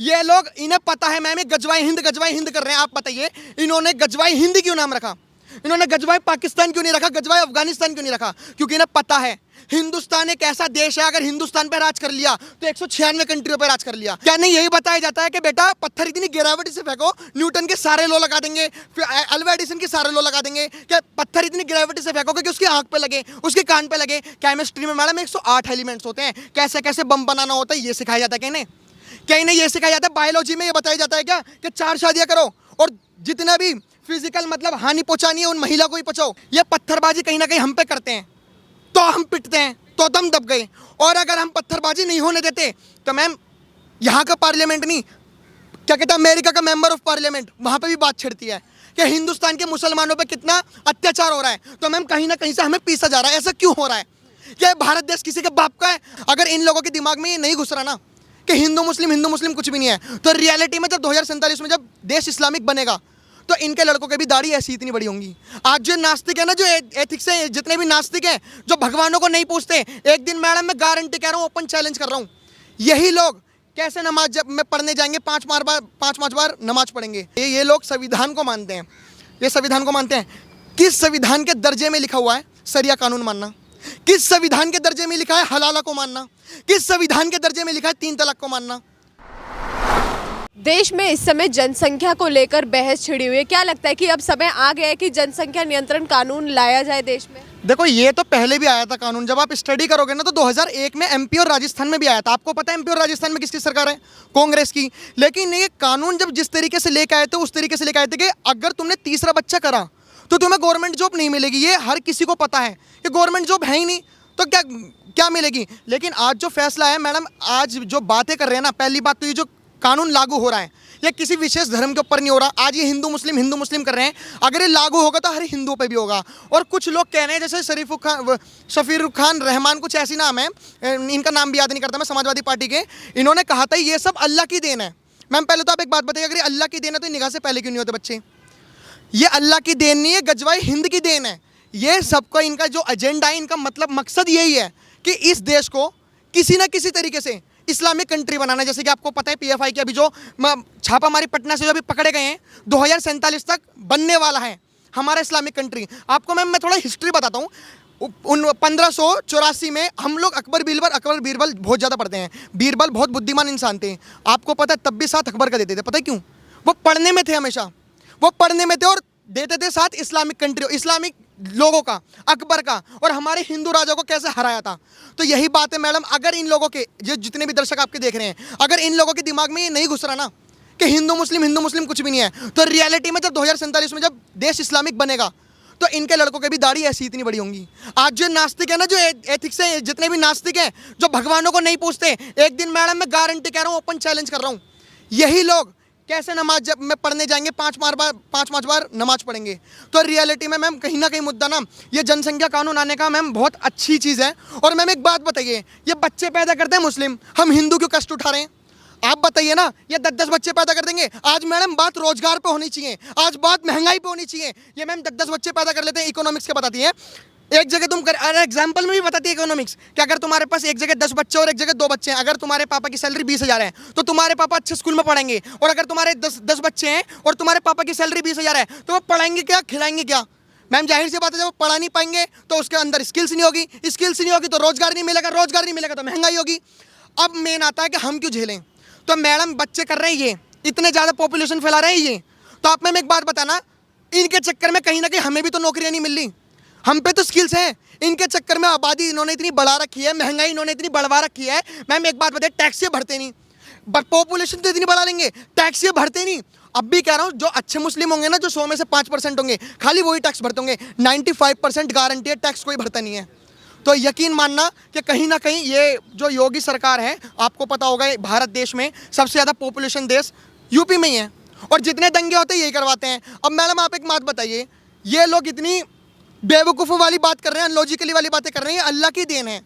ये लोग, इन्हें पता है मैम, ये गजवाई हिंद कर रहे हैं। आप बताइए इन्होंने गजवाई हिंद क्यों नाम रखा? इन्होंने गजवाई पाकिस्तान क्यों नहीं रखा? गजवाई अफगानिस्तान क्यों नहीं रखा? क्योंकि इन्हें पता है हिंदुस्तान एक ऐसा देश है, अगर हिंदुस्तान पे राज कर लिया तो 196 कंट्रियों पे राज कर लिया। क्या नहीं यही बताया जाता है कि बेटा पत्थर इतनी ग्रेविटी से फेंको, न्यूटन के सारे लॉ लगा देंगे, फिर अल्वा एडिसन के सारे लॉ लगा देंगे। क्या पत्थर इतनी ग्रेविटी से फेंकोगे कि उसकी आंख पे लगे, उसके कान पे लगे? केमिस्ट्री में मैडम 108 एलिमेंट्स होते हैं, कैसे कैसे बम बनाना होता है ये सिखाया जाता है। कहने क्या इन्हें ये सिखाया जाता है? बायोलॉजी में ये बताया जाता है क्या कि 4 शादियां करो और जितना भी फिजिकल मतलब हानि पहुंचानी है उन महिला को ही पहुंचाओ? ये पत्थरबाजी कहीं ना कहीं हम पे करते हैं तो हम पिटते हैं, तो दम दब गए। और अगर हम पत्थरबाजी नहीं होने देते तो मैम यहाँ का पार्लियामेंट नहीं, क्या कहता है, अमेरिका का मेंबर ऑफ पार्लियामेंट, वहां पे भी बात छिड़ती है कि हिंदुस्तान के मुसलमानों पे कितना अत्याचार हो रहा है। तो मैम कहीं ना कहीं से हमें पीसा जा रहा है। ऐसा क्यों हो रहा है? क्या भारत देश किसी के बाप का है? अगर इन लोगों के दिमाग में ये नहीं घुस रहा ना कि हिंदू मुस्लिम कुछ भी नहीं है, तो रियलिटी में जब 2047 में जब देश इस्लामिक बनेगा तो इनके लड़कों की भी दाढ़ी ऐसी इतनी बड़ी होंगी। आज जो नास्तिक है ना, जो एथिक्स है, जितने भी नास्तिक हैं जो भगवानों को नहीं पूछते, एक दिन मैडम मैं गारंटी कह रहा हूँ, ओपन चैलेंज कर रहा हूँ, यही लोग कैसे नमाज जब में पढ़ने जाएंगे, पाँच पाँच बार नमाज पढ़ेंगे। ये लोग संविधान को मानते हैं, ये संविधान को मानते हैं। किस संविधान के दर्जे में लिखा हुआ है सरिया कानून मानना? किस संविधान के दर्जे में लिखा है हलाला को मानना? किस संविधान के दर्जे में लिखा है 3 तलाक को मानना? देश में इस समय जनसंख्या को लेकर बहस छिड़ी हुई है। क्या लगता है कि अब समय आ गया है कि जनसंख्या नियंत्रण कानून लाया जाए देश में? देखो ये तो पहले भी आया था कानून, जब आप स्टडी करोगे ना तो 2001 में एमपी और राजस्थान में भी आया था। आपको पता है एमपी और राजस्थान में किसकी सरकार है? कांग्रेस की। लेकिन ये कानून जब जिस तरीके से लेकर आए थे उस तरीके से लेकर आए थे कि अगर तुमने तीसरा बच्चा करा तो तुम्हें गवर्नमेंट जॉब नहीं मिलेगी। ये हर किसी को पता है कि गवर्नमेंट जॉब है ही नहीं तो क्या क्या मिलेगी। लेकिन आज जो फैसला है मैडम, आज जो बातें कर रहे हैं ना, पहली बात तो ये जो कानून लागू हो रहा है ये किसी विशेष धर्म के ऊपर नहीं हो रहा। आज ये हिंदू मुस्लिम कर रहे हैं, अगर ये लागू होगा तो हर हिंदुओं पे भी होगा। और कुछ लोग कह रहे हैं जैसे शफीर खान रहमान, कुछ ऐसी नाम है, इनका नाम भी याद नहीं करता मैं, समाजवादी पार्टी के, इन्होंने कहा था ये सब अल्लाह की देन है। मैम पहले तो आप एक बात बताइए, अगर ये अल्लाह की देन है तो निगाह से पहले क्यों नहीं होते बच्चे? ये अल्लाह की देन नहीं है, गजवाई हिंद की देन है। ये सबका इनका जो एजेंडा है, इनका मतलब मकसद यही है कि इस देश को किसी ना किसी तरीके से इस्लामिक कंट्री बनाना। जैसे कि आपको पता है पीएफआई के अभी जो छापामारी पटना से जो अभी पकड़े गए हैं, 2047 तक बनने वाला है हमारा इस्लामिक कंट्री। आपको मैं थोड़ा हिस्ट्री बताता हूँ। 1584 में हम लोग अकबर बीरबल बहुत ज़्यादा पढ़ते हैं। बीरबल बहुत बुद्धिमान इंसान थे, आपको पता है, तब भी साथ अकबर का देते थे। पता है क्यों? वो पढ़ने में थे, हमेशा वो पढ़ने में थे और देते थे साथ इस्लामिक कंट्री, इस्लामिक लोगों का, अकबर का, और हमारे हिंदू राजा को कैसे हराया था। तो यही बात है मैडम, अगर इन लोगों के, ये जितने भी दर्शक आपके देख रहे हैं, अगर इन लोगों के दिमाग में ये नहीं घुस रहा ना कि हिंदू मुस्लिम कुछ भी नहीं है, तो रियलिटी में जब 2047 में जब देश इस्लामिक बनेगा तो इनके लड़कों की भी दाढ़ी ऐसी इतनी बड़ी होंगी। आज जो नास्तिक है ना, जो एथिक्स है, जितने भी नास्तिक हैं जो भगवानों को नहीं पूछते, एक दिन मैडम मैं गारंटी कह रहा हूँ, ओपन चैलेंज कर रहा हूँ, यही लोग कैसे नमाज जब में पढ़ने जाएंगे, पाँच बार नमाज पढ़ेंगे। तो रियलिटी में मैम कहीं ना कहीं मुद्दा ना, ये जनसंख्या कानून आने का मैम बहुत अच्छी चीज़ है। और मैम एक बात बताइए, ये बच्चे पैदा करते हैं मुस्लिम, हम हिंदू क्यों कष्ट उठा रहे हैं? आप बताइए ना, ये 10-10 बच्चे पैदा कर देंगे। आज मैडम बात रोजगार पे होनी चाहिए, आज बात महंगाई पे होनी चाहिए। ये मैम 10-10 बच्चे पैदा कर लेते हैं, इकोनॉमिक्स के बताती है। एक जगह तुम कर, अरे एग्जाम्पल में भी बताती है इकोनॉमिक्स कि अगर तुम्हारे पास एक जगह 10 बच्चे और एक जगह 2 बच्चे हैं, अगर तुम्हारे पापा की सैलरी 20,000 है तो तुम्हारे पापा अच्छे स्कूल में पढ़ेंगे। और अगर तुम्हारे 10 बच्चे हैं और तुम्हारे पापा की सैलरी 20,000 है तो वो पढ़ाएंगे क्या, खिलाएंगे क्या? मैम जाहिर सी बात है, जब वो पढ़ा नहीं पाएंगे तो उसके अंदर स्किल्स नहीं होगी, स्किल्स नहीं होगी तो रोजगार नहीं मिलेगा, रोजगार नहीं मिलेगा तो महंगाई होगी। अब मेन आता है कि हम क्यों झेलें? तो मैडम बच्चे कर रहे हैं ये, इतने ज़्यादा पॉपुलेशन फैला रहे हैं ये, तो आप मैम एक बात बताना, इनके चक्कर में कहीं ना कहीं हमें भी तो नौकरियाँ नहीं मिल रही, हम पे तो स्किल्स हैं। इनके चक्कर में आबादी इन्होंने इतनी बढ़ा रखी है, महंगाई इन्होंने इतनी बढ़वा रखी है। मैम एक बात बताइए, टैक्स ये भरते नहीं, पॉपुलेशन तो इतनी बढ़ा लेंगे, टैक्स ये भरते नहीं। अब भी कह रहा हूँ, जो अच्छे मुस्लिम होंगे ना, जो 100 में से 5% होंगे, खाली वही टैक्स भरते होंगे। 95% गारंटी है टैक्स कोई भरता नहीं है। तो यकीन मानना कि कहीं ना कहीं ये जो योगी सरकार है, आपको पता होगा भारत देश में सबसे ज़्यादा पॉपुलेशन देश यूपी में ही है, और जितने दंगे होते हैं यही करवाते हैं। अब मैडम आप एक बात बताइए, ये लोग इतनी बेवकूफ़ों वाली बात कर रहे हैं, अनलॉजिकली वाली बातें कर रहे हैं, अल्लाह की देन है,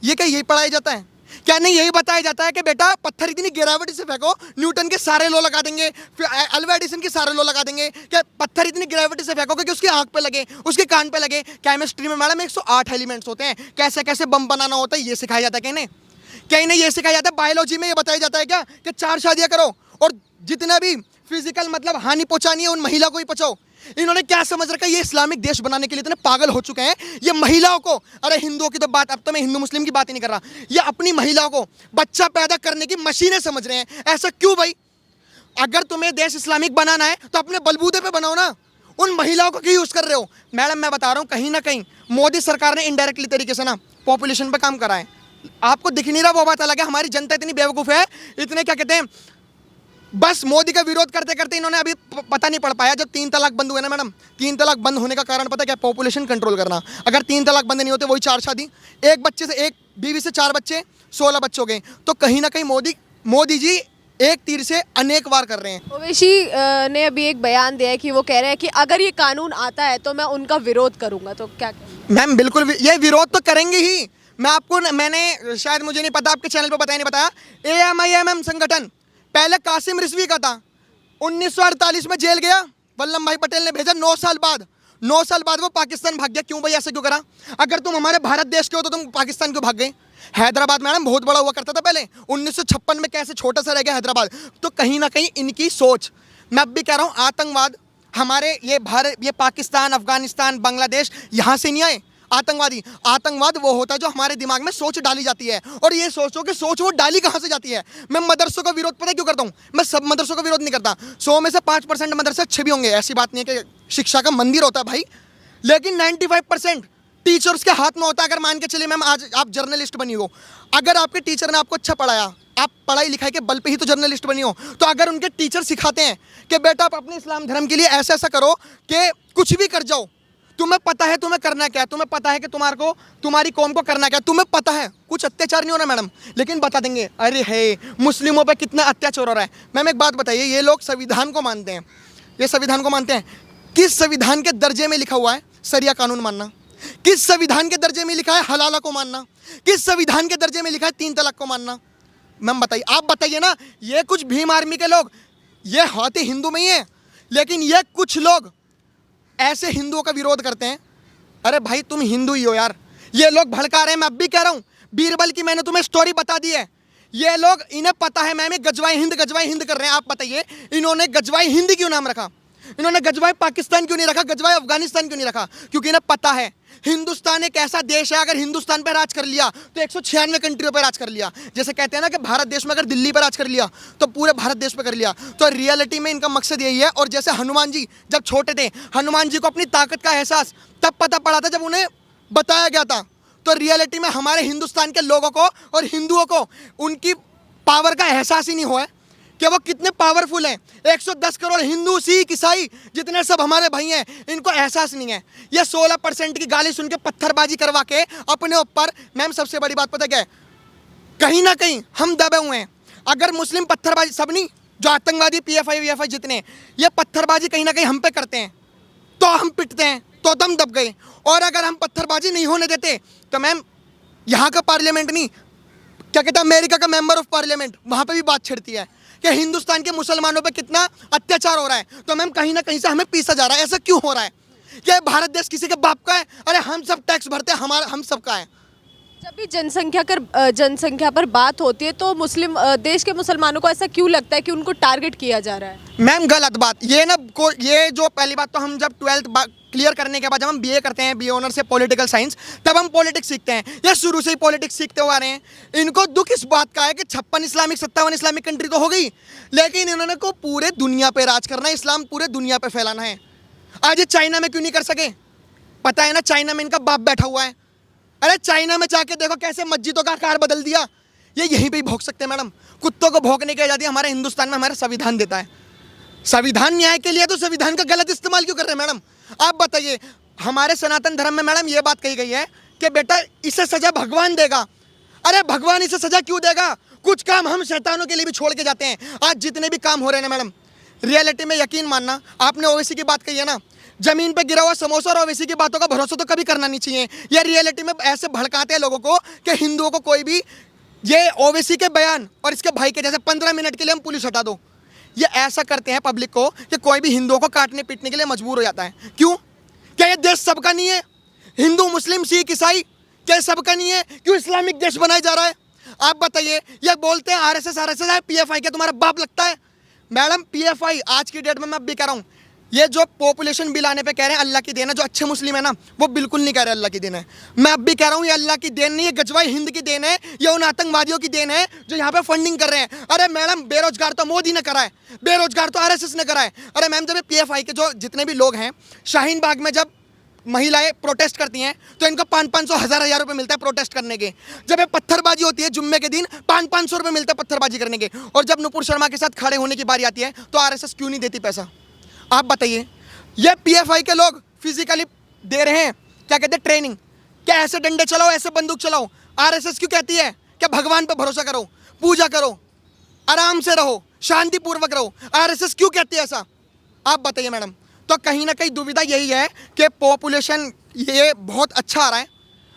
ये क्या यही पढ़ाया जाता है? क्या नहीं यही बताया जाता है कि बेटा पत्थर इतनी ग्रेविटी से फेंको, न्यूटन के सारे लॉ लगा देंगे, फिर अल्वा एडिसन के सारे लॉ लगा देंगे। क्या पत्थर इतनी ग्रेविटी से फेंकोगे कि उसकी आंख पे लगे, उसके कान पे लगे? केमिस्ट्री में मैडम 108 एलिमेंट्स होते हैं, कैसे कैसे बम बनाना होता है ये सिखाया जाता है। कहने क्या इन्हें ये सिखाया जाता है? बायोलॉजी में ये बताया जाता है क्या कि 4 शादियां करो और जितना भी फिजिकल मतलब हानि पहुंचानी है उन महिला को ही पहुंचाओ? इन्होंने क्या समझ रखा है? ये इस्लामिक देश बनाने के लिए इतने पागल हो चुके हैं। ये महिलाओं को, अरे हिंदुओं की तो बात, अब तो मैं हिंदू मुस्लिम की बात ही नहीं कर रहा, ये अपनी महिलाओं को बच्चा पैदा करने की मशीनें समझ रहे हैं। ऐसा क्यों भाई? अगर तुम्हें देश इस्लामिक बनाना है तो अपने बलबूते पे बनाओ ना, उन महिलाओं को क्यों यूज कर रहे हो? मैडम मैं बता रहा हूँ, कहीं ना कहीं मोदी सरकार ने इनडायरेक्टली तरीके से ना पॉपुलेशन पे काम करा है। आपको दिख नहीं रहा, वो बात अलग है। हमारी जनता इतनी बेवकूफ है, इतने क्या कहते हैं, बस मोदी का विरोध करते करते इन्होंने अभी पता नहीं पड़ पाया। जब 3 तलाक बंद हुए ना मैडम, 3 तलाक बंद होने का कारण पता क्या? पॉपुलेशन कंट्रोल करना। अगर 3 तलाक बंद नहीं होते, वही 4 शादी, एक बच्चे से, एक बीवी से 4 बच्चे, 16 बच्चे हो गए। तो कहीं ना कहीं मोदी जी एक तीर से अनेक वार कर रहे हैं। ओवैसी ने अभी एक बयान दिया है कि वो कह रहे हैं कि अगर ये कानून आता है तो मैं उनका विरोध करूंगा, तो क्या? मैम बिल्कुल ये विरोध तो करेंगे ही। मैं आपको मैंने शायद, मुझे नहीं पता, आपके चैनल पर बताया नहीं बताया, AMIMM संगठन पहले कासिम रिजवी का था, 1948 में जेल गया, वल्लभ भाई पटेल ने भेजा। 9 साल बाद वो पाकिस्तान भाग गया। क्यों भाई, ऐसे क्यों करा? अगर तुम हमारे भारत देश के हो तो तुम पाकिस्तान क्यों भाग गए? हैदराबाद मैडम बहुत बड़ा हुआ करता था पहले, 1956 में कैसे छोटा सा रह गया हैदराबाद। तो कहीं ना कहीं इनकी सोच, मैं अब भी कह रहा हूँ, आतंकवाद हमारे ये भारत, ये पाकिस्तान, अफगानिस्तान, बांग्लादेश, यहाँ से नहीं आए आतंकवाद वो होता है जो हमारे दिमाग में सोच डाली जाती है। और ये सोचो कि सोच वो डाली कहाँ से जाती है। मैं मदरसों का विरोध पता क्यों करता हूँ? मैं सब मदरसों का विरोध नहीं करता, 100 में से 5% मदरसे अच्छे भी होंगे, ऐसी बात नहीं है कि शिक्षा का मंदिर होता है भाई, लेकिन 95% टीचर्स के हाथ में होता है। अगर मान के चलिए मैम, आज आप जर्नलिस्ट बनी हो, अगर आपके टीचर ने आपको अच्छा पढ़ाया, आप पढ़ाई लिखाई के बल पे ही तो जर्नलिस्ट बनी हो, तो अगर उनके टीचर सिखाते हैं कि बेटा आप अपने इस्लाम धर्म के लिए ऐसा ऐसा करो कि कुछ भी कर जाओ, तुम्हें पता है तुम्हें करना क्या है, तुम्हें पता है कि तुम्हारी कौम को करना क्या है, तुम्हें पता है कुछ अत्याचार नहीं हो रहा मैडम, लेकिन बता देंगे अरे है मुस्लिमों पे कितना अत्याचार हो रहा है। मैम एक बात बताइए, ये लोग संविधान को मानते हैं, ये संविधान को मानते हैं, किस संविधान के दर्जे में लिखा हुआ है शरिया कानून मानना? किस संविधान के दर्जे में लिखा है हलाला को मानना? किस संविधान के दर्जे में लिखा है 3 तलाक को मानना? मैम बताइए, आप बताइए ना। ये कुछ भीम आर्मी के लोग, ये होते हिंदू में ही है, लेकिन ये कुछ लोग ऐसे हिंदुओं का विरोध करते हैं। अरे भाई तुम हिंदू ही हो यार। ये लोग भड़का रहे हैं, मैं अब भी कह रहा हूँ, बीरबल की मैंने तुम्हें स्टोरी बता दी है। ये लोग, इन्हें पता है मैम, गजवाई हिंद कर रहे हैं। आप बताइए इन्होंने गजवाई हिंद क्यों नाम रखा? इन्होंने गजवाई पाकिस्तान क्यों नहीं रखा? गजवाई अफगानिस्तान क्यों नहीं रखा? क्योंकि इन्हें पता है हिंदुस्तान एक ऐसा देश है, अगर हिंदुस्तान पर राज कर लिया तो 196 कंट्रियों पर राज कर लिया। जैसे कहते हैं ना कि भारत देश में अगर दिल्ली पर राज कर लिया तो पूरे भारत देश पर कर लिया। तो रियलिटी में इनका मकसद यही है। और जैसे हनुमान जी जब छोटे थे, हनुमान जी को अपनी ताकत का एहसास तब पता पड़ा था जब उन्हें बताया गया था। तो रियलिटी में हमारे हिंदुस्तान के लोगों को और हिंदुओं को उनकी पावर का एहसास ही नहीं हुआ है कि वो कितने पावरफुल हैं। 110 करोड़ हिंदू, सिख, ईसाई जितने सब हमारे भाई हैं, इनको एहसास नहीं है। ये 16% की गाली सुन के पत्थरबाजी करवा के अपने ऊपर, मैम सबसे बड़ी बात पता क्या है, कहीं ना कहीं हम दबे हुए हैं। अगर मुस्लिम पत्थरबाजी, सब नहीं, जो आतंकवादी PFI VFI जितने, ये पत्थरबाजी कहीं ना कहीं हम पे करते हैं तो हम पिटते हैं, तो दम दब गए। और अगर हम पत्थरबाजी नहीं होने देते तो मैम यहाँ का पार्लियामेंट नहीं, क्या कहता है, अमेरिका का मेंबर ऑफ पार्लियामेंट, वहाँ पे भी बात छिड़ती है कि हिंदुस्तान के मुसलमानों पे कितना अत्याचार हो रहा है। तो मैम कहीं ना कहीं से हमें पीसा जा रहा है। ऐसा क्यों हो रहा है? क्या भारत देश किसी के बाप का है? अरे हम सब टैक्स भरते हैं, हमारा हम सब का है। जब भी जनसंख्या पर बात होती है तो मुस्लिम देश के मुसलमानों को ऐसा क्यों लगता है कि उनको टारगेट किया जा रहा है? मैम गलत बात ये ना, ये जो पहली बात तो हम जब 12th क्लियर करने के बाद जब हम BA करते हैं, BA ऑनर से पॉलिटिकल साइंस, तब हम पॉलिटिक्स सीखते हैं। ये शुरू से ही पॉलिटिक्स सीखते हुए आ रहे हैं। इनको दुख इस बात का है कि 56 इस्लामिक 57 इस्लामिक कंट्री तो हो गई, लेकिन इन्होंने को पूरे दुनिया पे राज करना है, इस्लाम पूरे दुनिया पे फैलाना है। आज ये चाइना में क्यों नहीं कर सके? पता है ना, चाइना में इनका बाप बैठा हुआ है। अरे चाइना में जाके देखो कैसे मस्जिदों का आकार बदल दिया। ये यहीं पे ही भोंक सकते हैं मैडम। कुत्तों को भौंकने की आज़ादी हमारे हिंदुस्तान में हमारा संविधान देता है। संविधान न्याय के लिए, तो संविधान का गलत इस्तेमाल क्यों कर रहे हैं मैडम? आप बताइए, हमारे सनातन धर्म में मैडम ये बात कही गई है कि बेटा इसे सजा भगवान देगा। अरे भगवान इसे सजा क्यों देगा? कुछ काम हम शैतानों के लिए भी छोड़ के जाते हैं। आज जितने भी काम हो रहे हैं मैडम, रियलिटी में यकीन मानना, आपने ओवैसी की बात कही है ना, जमीन पे गिरा हुआ समोसा और ओवैसी की बातों का भरोसा तो कभी करना नहीं चाहिए। ये रियलिटी में ऐसे भड़काते हैं लोगों को कि हिंदुओं को कोई भी, ये ओवैसी के बयान और इसके भाई के जैसे 15 मिनट के लिए हम पुलिस हटा दो, ये ऐसा करते हैं पब्लिक को कि कोई भी हिंदुओं को काटने पीटने के लिए मजबूर हो जाता है। क्यों? क्या ये देश सबका नहीं है? हिंदू, मुस्लिम, सिख, ईसाई क्या सबका नहीं है? क्यों इस्लामिक देश बनाया जा रहा है? आप बताइए, ये बोलते हैं आरएसएस आरएसएस है, पीएफआई क्या तुम्हारा बाप लगता है? मैडम पीएफआई आज की डेट में मैं अब भी कह रहा हूँ, ये जो पॉपुलेशन बिल आने पे कह रहे हैं अल्लाह की देन है, जो अच्छे मुस्लिम है ना वो बिल्कुल नहीं कह रहे अल्लाह की देन है। मैं अब भी कह रहा हूँ ये अल्लाह की देन नहीं, ये गजवाई हिंद की देन है, ये उन आतंकवादियों की देन है जो यहाँ पे फंडिंग कर रहे हैं। अरे मैडम बेरोजगार तो मोदी ने करा है, बेरोजगार तो आरएसएस ने करा है। अरे मैम जब ये पीएफआई के जो जितने भी लोग हैं, शाहीन बाग में जब महिलाएं प्रोटेस्ट करती हैं तो इनको 500-500 हज़ार रुपए मिलता है प्रोटेस्ट करने के। जब ये पत्थरबाजी होती है जुम्मे के दिन 500 रुपए मिलते हैं पत्थरबाजी करने के। और जब नुपुर शर्मा के साथ खड़े होने की बारी आती है तो आरएसएस क्यों नहीं देती पैसा? आप बताइए। ये पीएफआई के लोग फिजिकली दे रहे हैं क्या कहते हैं ट्रेनिंग, क्या ऐसे डंडे चलाओ ऐसे बंदूक चलाओ। आरएसएस क्यों कहती है क्या भगवान पर भरोसा करो, पूजा करो, आराम से रहो, शांतिपूर्वक रहो? आरएसएस क्यों कहती है ऐसा? आप बताइए मैडम। तो कहीं ना कहीं दुविधा यही है कि पॉपुलेशन ये बहुत अच्छा आ रहा है।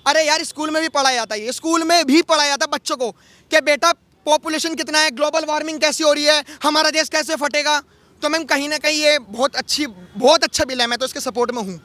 अरे यार स्कूल में भी पढ़ाया जाता है, ये स्कूल में भी पढ़ाया जाता है बच्चों को कि बेटा पॉपुलेशन कितना है, ग्लोबल वार्मिंग कैसी हो रही है, हमारा देश कैसे फटेगा। तो मैम कहीं ना कहीं ये बहुत अच्छा बिल है, मैं तो इसके सपोर्ट में हूँ।